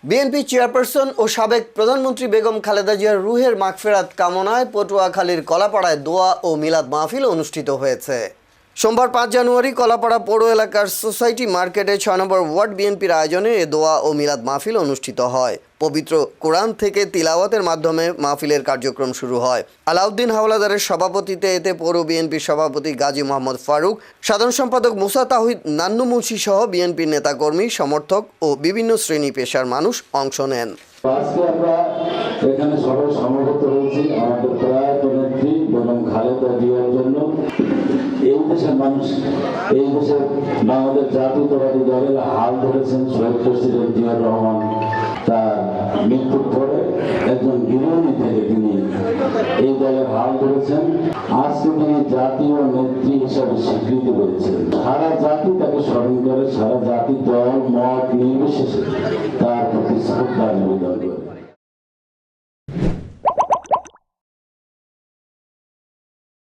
BNP chairperson ও সাবেক প্রধানমন্ত্রী বেগম খালেদা জিয়ার রুহের মাগফিরাত কামনায় পটুয়াখালীর কলাপাড়ায় দোয়া ও মিলাদ মাহফিল অনুষ্ঠিত হয়েছে। সোমবার ৫ জানুয়ারি কলাপাড়া পৌর এলাকার সোসাইটি মার্কেটে ৬ নম্বর ওয়ার্ড বিএনপির আয়োজনে এ দোয়া ও মিলাদ মাহফিল অনুষ্ঠিত হয়। পবিত্র কোরআন থেকে তিলাওয়াতের মাধ্যমে মাহফিলের কার্যক্রম শুরু হয়। আলাউদ্দিন হাওলাদারের সভাপতিত্বে এতে পৌর বিএনপির সভাপতি গাজী মোহাম্মদ ফারুক, সাধারণ সম্পাদক মুসা তাহিদ নান্নু মুন্সি সহ বিএনপির নেতাকর্মী, সমর্থক ও বিভিন্ন শ্রেণী পেশার মানুষ অংশ নেন। আজকে আমরা এখানে সবাই সমবেত হয়েছি আমাদের প্রয়াত নেত্রী বেগম খালেদা জিয়ার জন্য। এই দেশের মানুষ, এই দেশের বাংলাদেশ জাতীয়তাবাদী দলের হাল ধরেছেন শহীদ প্রেসিডেন্ট জিয়াউর রহমান। তার মৃত্যুর পরে একজন গৃহিণী থেকে তিনি এই দলের হাল ধরেছেন। আজকে তিনি জাতীয় নেত্রী হিসাবে স্বীকৃতি পেয়েছেন। সারা জাতি তাকে স্মরণ করে, সারা জাতি দল মত নির্বিশেষে তার প্রতি শ্রদ্ধা নিবেদন করে।